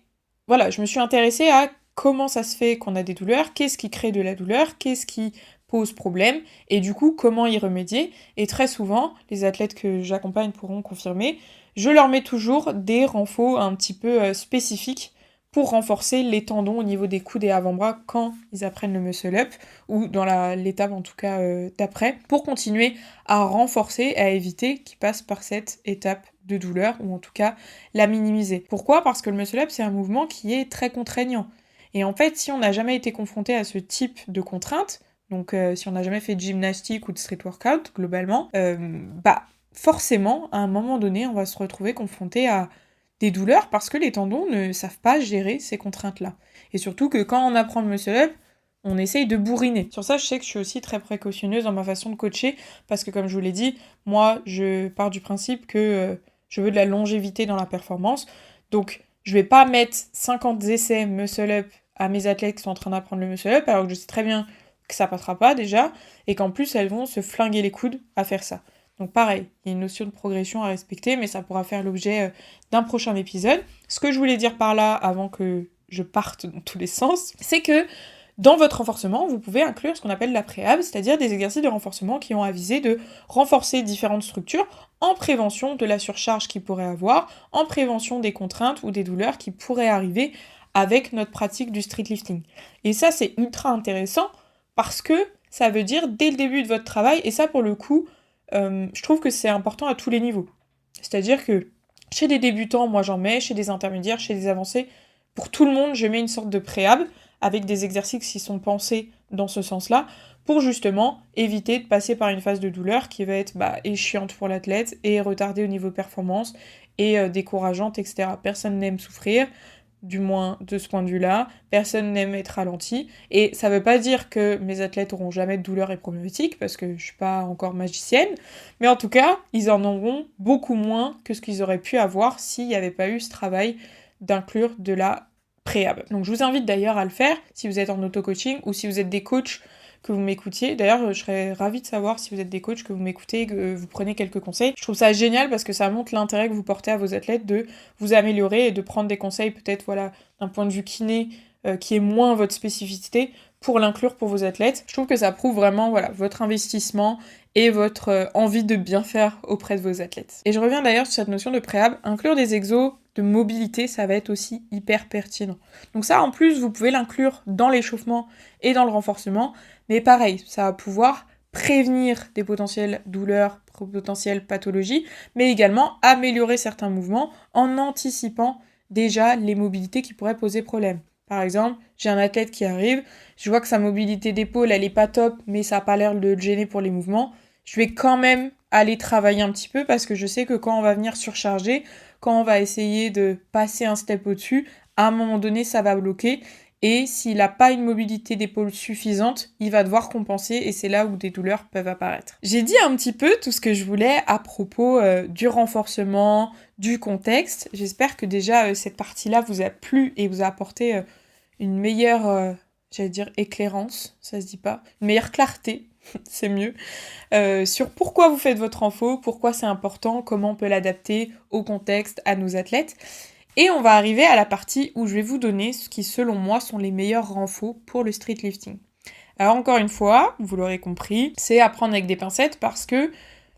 voilà, je me suis intéressée à comment ça se fait qu'on a des douleurs, qu'est-ce qui crée de la douleur, qu'est-ce qui pose problème, et du coup, comment y remédier. Et très souvent, les athlètes que j'accompagne pourront confirmer, je leur mets toujours des renforts un petit peu spécifiques pour renforcer les tendons au niveau des coudes et avant-bras quand ils apprennent le muscle-up, ou dans l'étape en tout cas d'après, pour continuer à renforcer, à éviter qu'ils passent par cette étape de douleur, ou en tout cas la minimiser. Pourquoi ? Parce que le muscle-up, c'est un mouvement qui est très contraignant. Et en fait, si on n'a jamais été confronté à ce type de contrainte, donc si on n'a jamais fait de gymnastique ou de street workout, globalement, forcément, à un moment donné, on va se retrouver confronté à des douleurs parce que les tendons ne savent pas gérer ces contraintes-là. Et surtout que quand on apprend le muscle-up, on essaye de bourriner. Sur ça, je sais que je suis aussi très précautionneuse dans ma façon de coacher parce que, comme je vous l'ai dit, moi, je pars du principe que je veux de la longévité dans la performance. Donc, je vais pas mettre 50 essais muscle-up à mes athlètes qui sont en train d'apprendre le muscle-up alors que je sais très bien que ça passera pas déjà et qu'en plus, elles vont se flinguer les coudes à faire ça. Donc pareil, il y a une notion de progression à respecter, mais ça pourra faire l'objet d'un prochain épisode. Ce que je voulais dire par là, avant que je parte dans tous les sens, c'est que dans votre renforcement, vous pouvez inclure ce qu'on appelle la préhab, c'est-à-dire des exercices de renforcement qui ont à viser de renforcer différentes structures en prévention de la surcharge qu'il pourrait avoir, en prévention des contraintes ou des douleurs qui pourraient arriver avec notre pratique du street lifting. Et ça, c'est ultra intéressant parce que ça veut dire dès le début de votre travail, et ça pour le coup, je trouve que c'est important à tous les niveaux. C'est-à-dire que chez des débutants, moi j'en mets, chez des intermédiaires, chez des avancés, pour tout le monde, je mets une sorte de préhab avec des exercices qui sont pensés dans ce sens-là pour justement éviter de passer par une phase de douleur qui va être chiante pour l'athlète et retardée au niveau performance et décourageante, etc. Personne n'aime souffrir, du moins de ce point de vue-là. Personne n'aime être ralenti. Et ça veut pas dire que mes athlètes auront jamais de douleurs et problématiques, parce que je suis pas encore magicienne. Mais en tout cas, ils en auront beaucoup moins que ce qu'ils auraient pu avoir s'il n'y avait pas eu ce travail d'inclure de la préhab. Donc je vous invite d'ailleurs à le faire si vous êtes en auto-coaching ou si vous êtes des coachs que vous m'écoutiez. D'ailleurs, je serais ravie de savoir si vous êtes des coachs que vous m'écoutez, que vous prenez quelques conseils. Je trouve ça génial parce que ça montre l'intérêt que vous portez à vos athlètes de vous améliorer et de prendre des conseils peut-être d'un point de vue kiné qui est moins votre spécificité pour l'inclure pour vos athlètes. Je trouve que ça prouve vraiment votre investissement et votre envie de bien faire auprès de vos athlètes. Et je reviens d'ailleurs sur cette notion de préhab. Inclure des exos de mobilité, ça va être aussi hyper pertinent. Donc ça, en plus, vous pouvez l'inclure dans l'échauffement et dans le renforcement, mais pareil, ça va pouvoir prévenir des potentielles douleurs, potentielles pathologies, mais également améliorer certains mouvements en anticipant déjà les mobilités qui pourraient poser problème. Par exemple, j'ai un athlète qui arrive, je vois que sa mobilité d'épaule, elle est pas top, mais ça n'a pas l'air de le gêner pour les mouvements. Je vais quand même aller travailler un petit peu parce que je sais que quand on va venir surcharger, quand on va essayer de passer un step au-dessus, à un moment donné, ça va bloquer. Et s'il n'a pas une mobilité d'épaule suffisante, il va devoir compenser et c'est là où des douleurs peuvent apparaître. J'ai dit un petit peu tout ce que je voulais à propos du renforcement, du contexte. J'espère que déjà cette partie-là vous a plu et vous a apporté une meilleure, éclairance, ça se dit pas, une meilleure clarté, c'est mieux, sur pourquoi vous faites votre renfo, pourquoi c'est important, comment on peut l'adapter au contexte, à nos athlètes. Et on va arriver à la partie où je vais vous donner ce qui, selon moi, sont les meilleurs renfos pour le street lifting. Alors encore une fois, vous l'aurez compris, c'est à prendre avec des pincettes parce que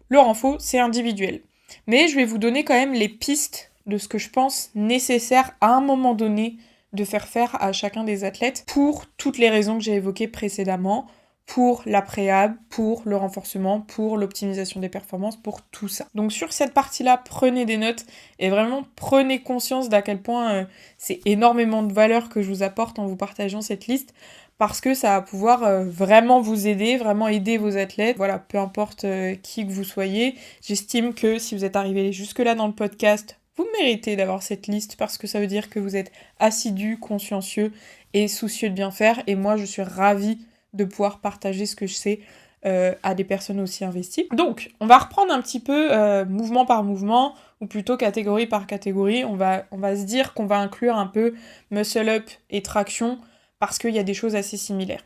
le renfo, c'est individuel. Mais je vais vous donner quand même les pistes de ce que je pense nécessaire à un moment donné de faire à chacun des athlètes pour toutes les raisons que j'ai évoquées précédemment, pour la préhab, pour le renforcement, pour l'optimisation des performances, pour tout ça. Donc sur cette partie-là, prenez des notes et vraiment prenez conscience d'à quel point c'est énormément de valeur que je vous apporte en vous partageant cette liste parce que ça va pouvoir vraiment vous aider, vraiment aider vos athlètes. Voilà, peu importe qui que vous soyez, j'estime que si vous êtes arrivé jusque-là dans le podcast, vous méritez d'avoir cette liste parce que ça veut dire que vous êtes assidu, consciencieux et soucieux de bien faire. Et moi, je suis ravie de pouvoir partager ce que je sais à des personnes aussi investies. Donc, on va reprendre un petit peu mouvement par mouvement, ou plutôt catégorie par catégorie. On va se dire qu'on va inclure un peu muscle-up et traction, parce qu'il y a des choses assez similaires.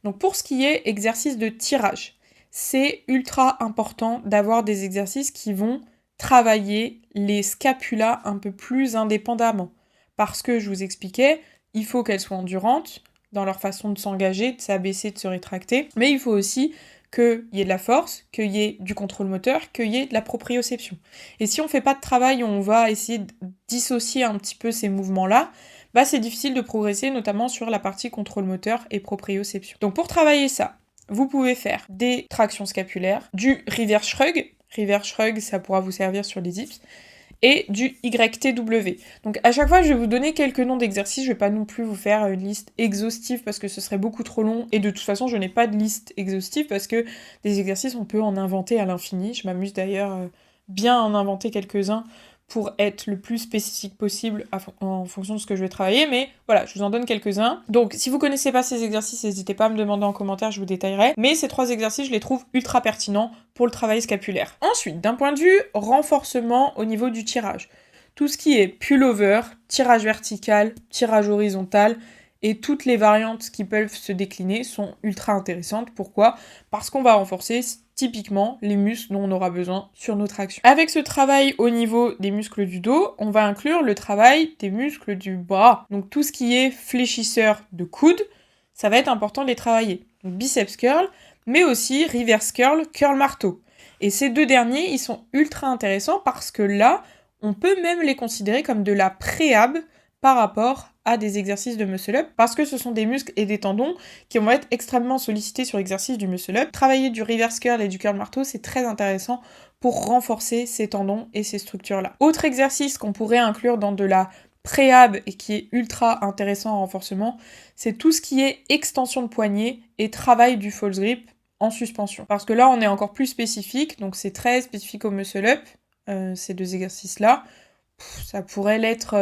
Donc, pour ce qui est exercice de tirage, c'est ultra important d'avoir des exercices qui vont travailler les scapulas un peu plus indépendamment. parce que, je vous expliquais, il faut qu'elles soient endurantes dans leur façon de s'engager, de s'abaisser, de se rétracter, mais il faut aussi qu'il y ait de la force, qu'il y ait du contrôle moteur, qu'il y ait de la proprioception. Et si on fait pas de travail où on va essayer de dissocier un petit peu ces mouvements-là, bah c'est difficile de progresser, notamment sur la partie contrôle moteur et proprioception. Donc pour travailler ça, vous pouvez faire des tractions scapulaires, du reverse shrug. Reverse shrug, ça pourra vous servir sur les dips, et du YTW. Donc à chaque fois, je vais vous donner quelques noms d'exercices, je vais pas non plus vous faire une liste exhaustive parce que ce serait beaucoup trop long, et de toute façon, je n'ai pas de liste exhaustive parce que des exercices, on peut en inventer à l'infini. Je m'amuse d'ailleurs bien à en inventer quelques-uns pour être le plus spécifique possible en fonction de ce que je vais travailler, mais voilà, je vous en donne quelques-uns. Donc, si vous connaissez pas ces exercices, n'hésitez pas à me demander en commentaire, je vous détaillerai. Mais ces 3 exercices, je les trouve ultra pertinents pour le travail scapulaire. Ensuite, d'un point de vue renforcement au niveau du tirage, tout ce qui est pull-over, tirage vertical, tirage horizontal, et toutes les variantes qui peuvent se décliner sont ultra intéressantes. Pourquoi ? Parce qu'on va renforcer typiquement les muscles dont on aura besoin sur nos tractions. Avec ce travail au niveau des muscles du dos, on va inclure le travail des muscles du bras. Donc tout ce qui est fléchisseur de coude, ça va être important de les travailler. Donc biceps curl, mais aussi reverse curl, curl marteau. Et ces 2 derniers, ils sont ultra intéressants parce que là, on peut même les considérer comme de la préhab par rapport à des exercices de muscle-up, parce que ce sont des muscles et des tendons qui vont être extrêmement sollicités sur l'exercice du muscle-up. Travailler du reverse curl et du curl marteau, c'est très intéressant pour renforcer ces tendons et ces structures-là. Autre exercice qu'on pourrait inclure dans de la préhab et qui est ultra intéressant en renforcement, c'est tout ce qui est extension de poignet et travail du false grip en suspension. Parce que là, on est encore plus spécifique, donc c'est très spécifique au muscle-up, ces 2 exercices-là. Ça pourrait l'être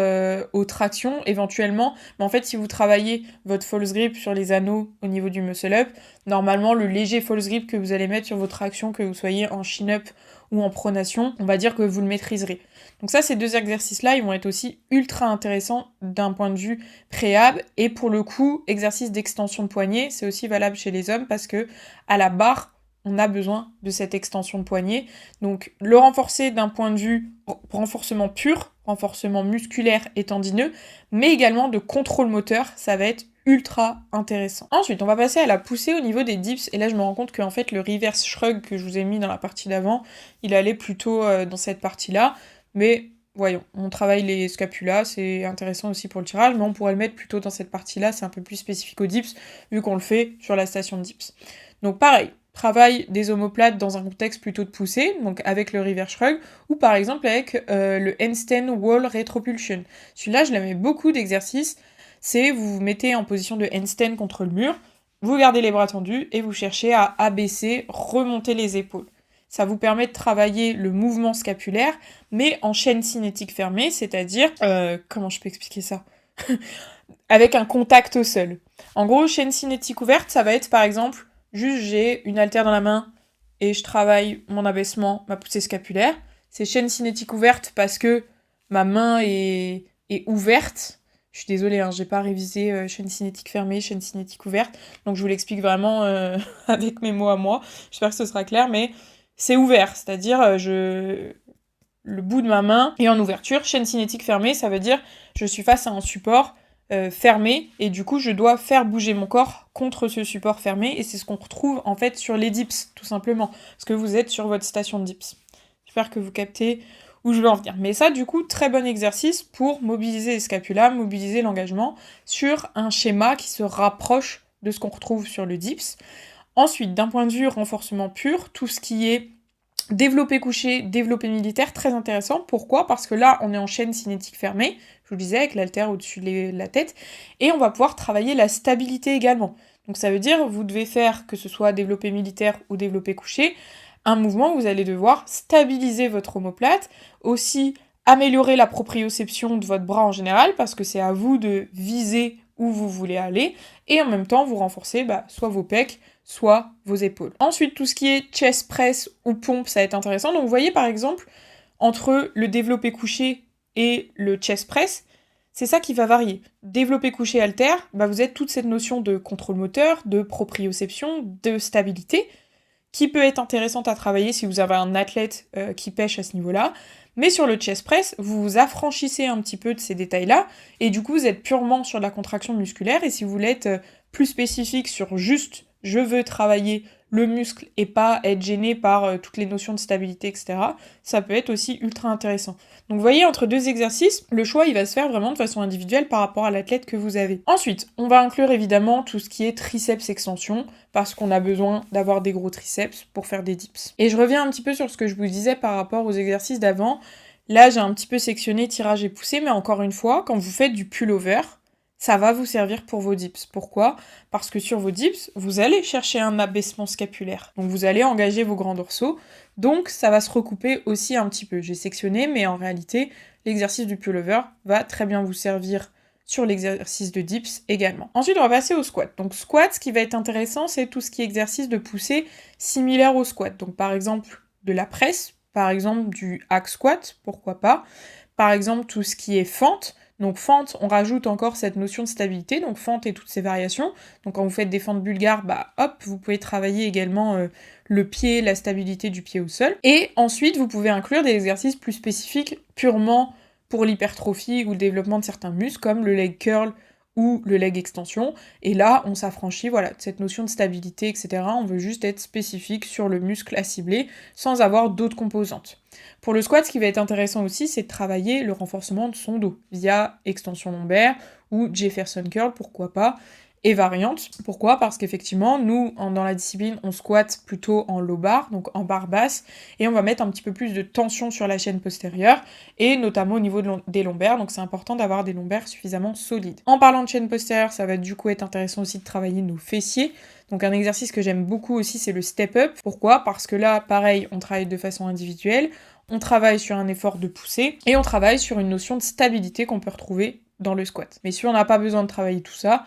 aux tractions éventuellement, mais en fait si vous travaillez votre false grip sur les anneaux au niveau du muscle up, normalement le léger false grip que vous allez mettre sur vos tractions, que vous soyez en chin up ou en pronation, on va dire que vous le maîtriserez. Donc ça, ces 2 exercices-là, ils vont être aussi ultra intéressants d'un point de vue préhab, et pour le coup, exercice d'extension de poignet, c'est aussi valable chez les hommes parce que à la barre, on a besoin de cette extension de poignet. Donc le renforcer d'un point de vue renforcement pur, renforcement musculaire et tendineux, mais également de contrôle moteur, ça va être ultra intéressant. Ensuite, on va passer à la poussée au niveau des dips, et là je me rends compte qu'en fait le reverse shrug que je vous ai mis dans la partie d'avant, il allait plutôt dans cette partie-là, mais voyons, on travaille les scapulas, c'est intéressant aussi pour le tirage, mais on pourrait le mettre plutôt dans cette partie-là, c'est un peu plus spécifique aux dips, vu qu'on le fait sur la station de dips. Donc pareil, travail des omoplates dans un contexte plutôt de poussée, donc avec le reverse shrug, ou par exemple avec le handstand wall retropulsion. Celui-là, je l'aimais beaucoup d'exercices, c'est vous vous mettez en position de handstand contre le mur, vous gardez les bras tendus et vous cherchez à abaisser, remonter les épaules. Ça vous permet de travailler le mouvement scapulaire, mais en chaîne cinétique fermée, c'est-à-dire, comment je peux expliquer ça ? Avec un contact au sol. En gros, chaîne cinétique ouverte, ça va être par exemple, juste j'ai une haltère dans la main et je travaille mon abaissement, ma poussée scapulaire. C'est chaîne cinétique ouverte parce que ma main est ouverte. Je suis désolée, j'ai pas révisé chaîne cinétique fermée, chaîne cinétique ouverte. Donc je vous l'explique vraiment avec mes mots à moi. J'espère que ce sera clair, mais c'est ouvert. C'est-à-dire, le bout de ma main est en ouverture. Chaîne cinétique fermée, ça veut dire je suis face à un support fermé, et du coup je dois faire bouger mon corps contre ce support fermé, et c'est ce qu'on retrouve en fait sur les dips, tout simplement, parce que vous êtes sur votre station de dips. J'espère que vous captez où je veux en venir. Mais ça, du coup, très bon exercice pour mobiliser les scapulas, mobiliser l'engagement sur un schéma qui se rapproche de ce qu'on retrouve sur le dips. Ensuite, d'un point de vue renforcement pur, tout ce qui est développé couché, développé militaire, très intéressant. Pourquoi ? Parce que là, on est en chaîne cinétique fermée, je vous le disais, avec l'haltère au-dessus de la tête, et on va pouvoir travailler la stabilité également. Donc ça veut dire, vous devez faire, que ce soit développé militaire ou développé couché, un mouvement où vous allez devoir stabiliser votre omoplate, aussi améliorer la proprioception de votre bras en général, parce que c'est à vous de viser où vous voulez aller, et en même temps, vous renforcez soit vos pecs, soit vos épaules. Ensuite, tout ce qui est chest press ou pompe, ça va être intéressant. Donc vous voyez par exemple, entre le développé couché et le chest press, c'est ça qui va varier. Développé couché haltère, vous avez toute cette notion de contrôle moteur, de proprioception, de stabilité, qui peut être intéressante à travailler si vous avez un athlète qui pêche à ce niveau-là. Mais sur le chest press, vous vous affranchissez un petit peu de ces détails-là, et du coup vous êtes purement sur la contraction musculaire, et si vous voulez être plus spécifique sur juste je veux travailler le muscle et pas être gêné par toutes les notions de stabilité, etc., ça peut être aussi ultra intéressant. Donc vous voyez, entre deux exercices, le choix il va se faire vraiment de façon individuelle par rapport à l'athlète que vous avez. Ensuite, on va inclure évidemment tout ce qui est triceps extension, parce qu'on a besoin d'avoir des gros triceps pour faire des dips. Et je reviens un petit peu sur ce que je vous disais par rapport aux exercices d'avant. Là, j'ai un petit peu sectionné tirage et poussée, mais encore une fois, quand vous faites du pull-over, ça va vous servir pour vos dips. Pourquoi ? Parce que sur vos dips, vous allez chercher un abaissement scapulaire. Donc vous allez engager vos grands dorsaux. Donc ça va se recouper aussi un petit peu. J'ai sectionné, mais en réalité, l'exercice du pullover va très bien vous servir sur l'exercice de dips également. Ensuite, on va passer au squat. Donc squat, ce qui va être intéressant, c'est tout ce qui est exercice de poussée similaire au squat. Donc par exemple, de la presse, par exemple du hack squat, pourquoi pas. Par exemple, tout ce qui est fente. Donc fente, on rajoute encore cette notion de stabilité, donc fente et toutes ses variations. Donc quand vous faites des fentes bulgares, bah hop, vous pouvez travailler également le pied, la stabilité du pied au sol. Et ensuite, vous pouvez inclure des exercices plus spécifiques, purement pour l'hypertrophie ou le développement de certains muscles, comme le leg curl ou le leg extension. Et là, on s'affranchit, voilà, de cette notion de stabilité, etc. On veut juste être spécifique sur le muscle à cibler, sans avoir d'autres composantes. Pour le squat, ce qui va être intéressant aussi, c'est de travailler le renforcement de son dos, via extension lombaire ou Jefferson curl, pourquoi pas, et variante. Pourquoi ? Parce qu'effectivement, nous, dans la discipline, on squatte plutôt en low bar, donc en barre basse, et on va mettre un petit peu plus de tension sur la chaîne postérieure, et notamment au niveau des lombaires, donc c'est important d'avoir des lombaires suffisamment solides. En parlant de chaîne postérieure, ça va du coup être intéressant aussi de travailler nos fessiers. Donc un exercice que j'aime beaucoup aussi, c'est le step up. Pourquoi ? Parce que là, pareil, on travaille de façon individuelle, on travaille sur un effort de poussée, et on travaille sur une notion de stabilité qu'on peut retrouver dans le squat. Mais si on n'a pas besoin de travailler tout ça,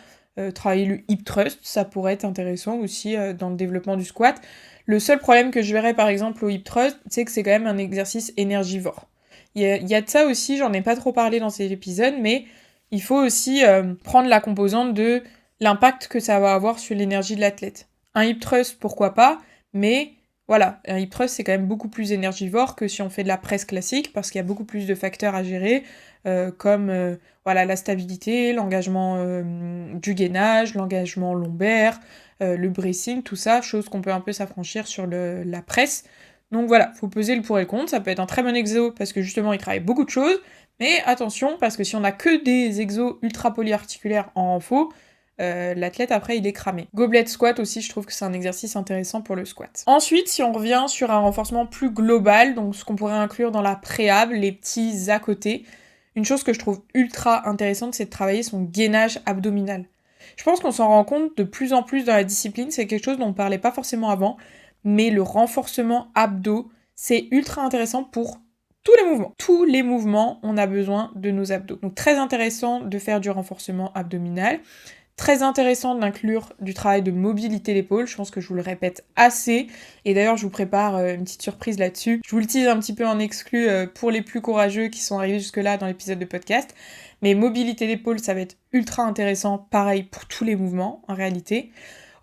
travailler le hip thrust, ça pourrait être intéressant aussi dans le développement du squat. Le seul problème que je verrais par exemple au hip thrust, c'est que c'est quand même un exercice énergivore. Il y a de ça aussi, j'en ai pas trop parlé dans cet épisode, mais il faut aussi prendre la composante de l'impact que ça va avoir sur l'énergie de l'athlète. Un hip thrust, pourquoi pas, mais voilà, un hip thrust c'est quand même beaucoup plus énergivore que si on fait de la presse classique, parce qu'il y a beaucoup plus de facteurs à gérer, comme voilà, la stabilité, l'engagement du gainage, l'engagement lombaire, le bracing, tout ça, chose qu'on peut un peu s'affranchir sur la presse. Donc voilà, faut peser le pour et le contre, ça peut être un très bon exo parce que justement il travaille beaucoup de choses, mais attention, parce que si on a que des exos ultra polyarticulaires en renfo, l'athlète après il est cramé. Goblet squat aussi, je trouve que c'est un exercice intéressant pour le squat. Ensuite, si on revient sur un renforcement plus global, donc ce qu'on pourrait inclure dans la préhab, les petits à côté, une chose que je trouve ultra intéressante, c'est de travailler son gainage abdominal. Je pense qu'on s'en rend compte de plus en plus dans la discipline, c'est quelque chose dont on parlait pas forcément avant, mais le renforcement abdos, c'est ultra intéressant pour tous les mouvements. Tous les mouvements, on a besoin de nos abdos. Donc très intéressant de faire du renforcement abdominal. Très intéressant d'inclure du travail de mobilité d'épaule, je pense que je vous le répète assez, et d'ailleurs je vous prépare une petite surprise là-dessus. Je vous le tease un petit peu en exclu pour les plus courageux qui sont arrivés jusque-là dans l'épisode de podcast, mais mobilité d'épaule ça va être ultra intéressant, pareil pour tous les mouvements en réalité.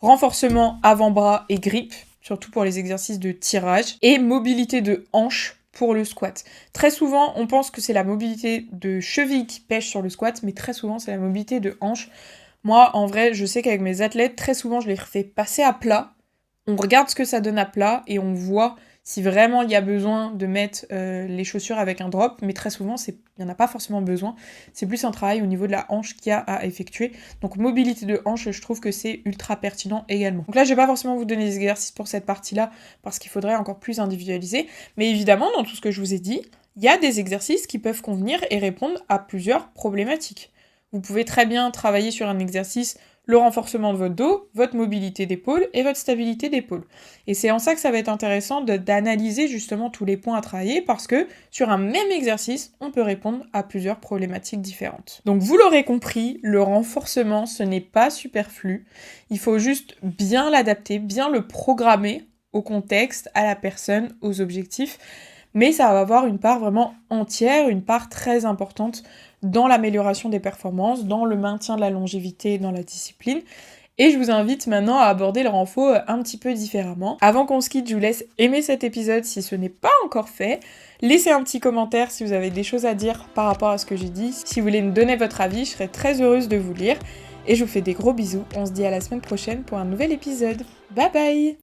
Renforcement avant-bras et grippe, surtout pour les exercices de tirage, et mobilité de hanche pour le squat. Très souvent, on pense que c'est la mobilité de cheville qui pêche sur le squat, mais très souvent c'est la mobilité de hanche. Moi, en vrai, je sais qu'avec mes athlètes, très souvent, je les fais passer à plat. On regarde ce que ça donne à plat et on voit si vraiment il y a besoin de mettre les chaussures avec un drop. Mais très souvent, il n'y en a pas forcément besoin. C'est plus un travail au niveau de la hanche qu'il y a à effectuer. Donc, mobilité de hanche, je trouve que c'est ultra pertinent également. Donc là, je vais pas forcément vous donner des exercices pour cette partie-là parce qu'il faudrait encore plus individualiser. Mais évidemment, dans tout ce que je vous ai dit, il y a des exercices qui peuvent convenir et répondre à plusieurs problématiques. Vous pouvez très bien travailler sur un exercice, le renforcement de votre dos, votre mobilité d'épaule et votre stabilité d'épaule. Et c'est en ça que ça va être intéressant d'analyser justement tous les points à travailler parce que sur un même exercice, on peut répondre à plusieurs problématiques différentes. Donc vous l'aurez compris, le renforcement, ce n'est pas superflu. Il faut juste bien l'adapter, bien le programmer au contexte, à la personne, aux objectifs. Mais ça va avoir une part vraiment entière, une part très importante dans l'amélioration des performances, dans le maintien de la longévité dans la discipline. Et je vous invite maintenant à aborder le renfo un petit peu différemment. Avant qu'on se quitte, je vous laisse aimer cet épisode si ce n'est pas encore fait. Laissez un petit commentaire si vous avez des choses à dire par rapport à ce que j'ai dit. Si vous voulez me donner votre avis, je serai très heureuse de vous lire. Et je vous fais des gros bisous. On se dit à la semaine prochaine pour un nouvel épisode. Bye bye!